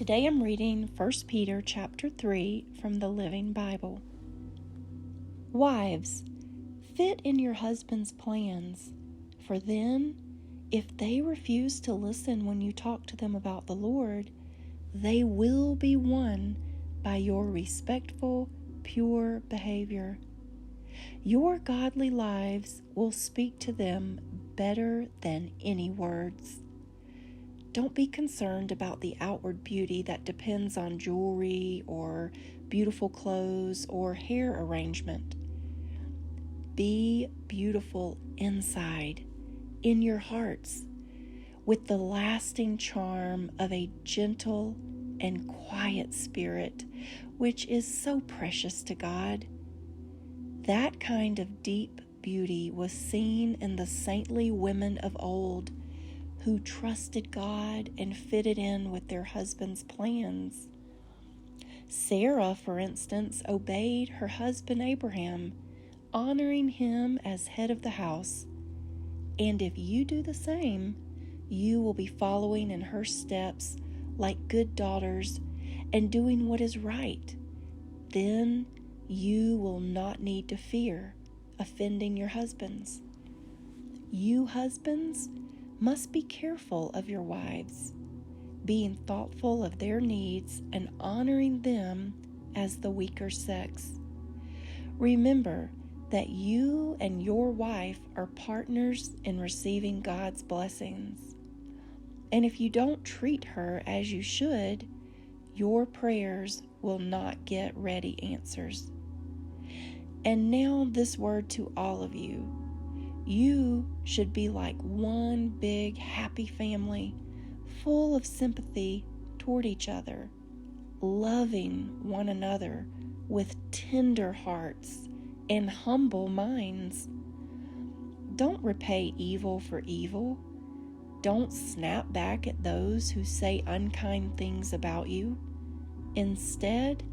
Today I'm reading 1 Peter chapter 3 from the Living Bible. Wives, fit in your husband's plans, for then, if they refuse to listen when you talk to them about the Lord, they will be won by your respectful, pure behavior. Your godly lives will speak to them better than any words. Don't be concerned about the outward beauty that depends on jewelry or beautiful clothes or hair arrangement. Be beautiful inside, in your hearts, with the lasting charm of a gentle and quiet spirit, which is so precious to God. That kind of deep beauty was seen in the saintly women of old, who trusted God and fitted in with their husband's plans. Sarah, for instance, obeyed her husband Abraham, honoring him as head of the house. And if you do the same, you will be following in her steps like good daughters and doing what is right. Then you will not need to fear offending your husbands. You husbands must be careful of your wives, being thoughtful of their needs and honoring them as the weaker sex. Remember that you and your wife are partners in receiving God's blessings. And if you don't treat her as you should, your prayers will not get ready answers. And now this word to all of you. You should be like one big happy family, full of sympathy toward each other, loving one another with tender hearts and humble minds. Don't repay evil for evil. Don't snap back at those who say unkind things about you. Instead,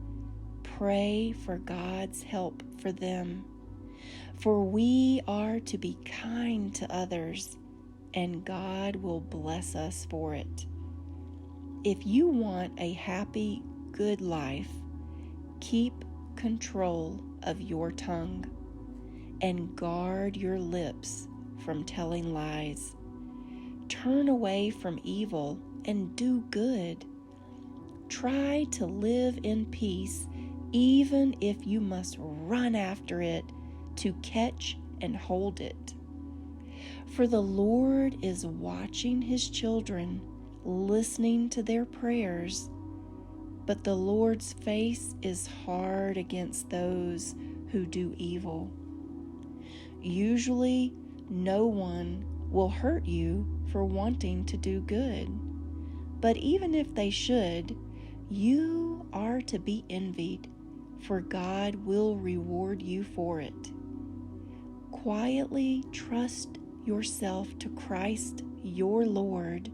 pray for God's help for them. For we are to be kind to others, and God will bless us for it. If you want a happy, good life, keep control of your tongue and guard your lips from telling lies. Turn away from evil and do good. Try to live in peace, even if you must run after it to catch and hold it. For the Lord is watching his children, listening to their prayers, but the Lord's face is hard against those who do evil. Usually, no one will hurt you for wanting to do good, but even if they should, you are to be envied, for God will reward you for it. Quietly trust yourself to Christ your Lord,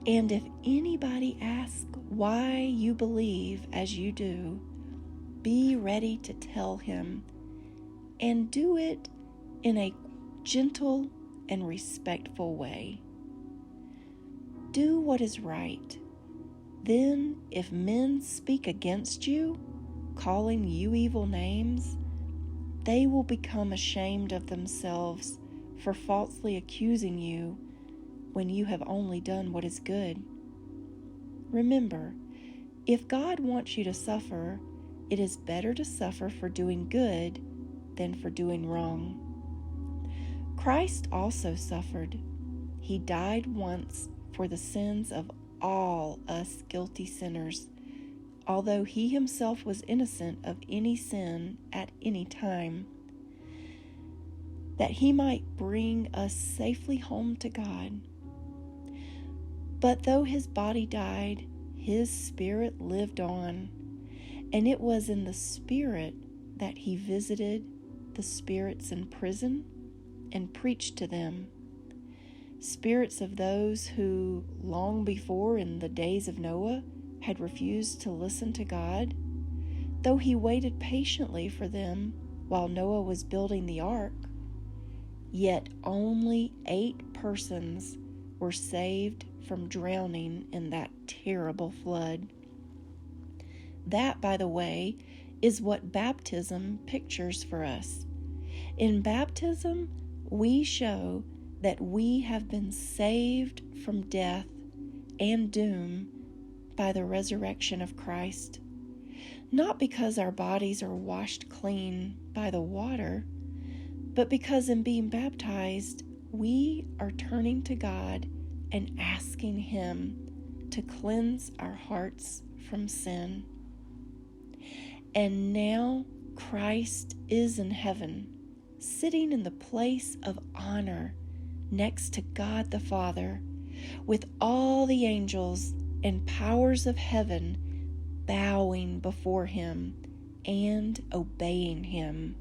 and if anybody asks why you believe as you do, be ready to tell him, and do it in a gentle and respectful way. Do what is right. Then, if men speak against you, calling you evil names, they will become ashamed of themselves for falsely accusing you when you have only done what is good. Remember, if God wants you to suffer, it is better to suffer for doing good than for doing wrong. Christ also suffered. He died once for the sins of all us guilty sinners, although he himself was innocent of any sin at any time, that he might bring us safely home to God. But though his body died, his spirit lived on, and it was in the spirit that he visited the spirits in prison and preached to them, spirits of those who, long before in the days of Noah, had refused to listen to God, though he waited patiently for them while Noah was building the ark. Yet only 8 persons were saved from drowning in that terrible flood. That, by the way, is what baptism pictures for us. In baptism, we show that we have been saved from death and doom by the resurrection of Christ. Not because our bodies are washed clean by the water, but because in being baptized, we are turning to God and asking Him to cleanse our hearts from sin. And now Christ is in heaven, sitting in the place of honor next to God the Father, with all the angels and powers of heaven bowing before Him and obeying Him.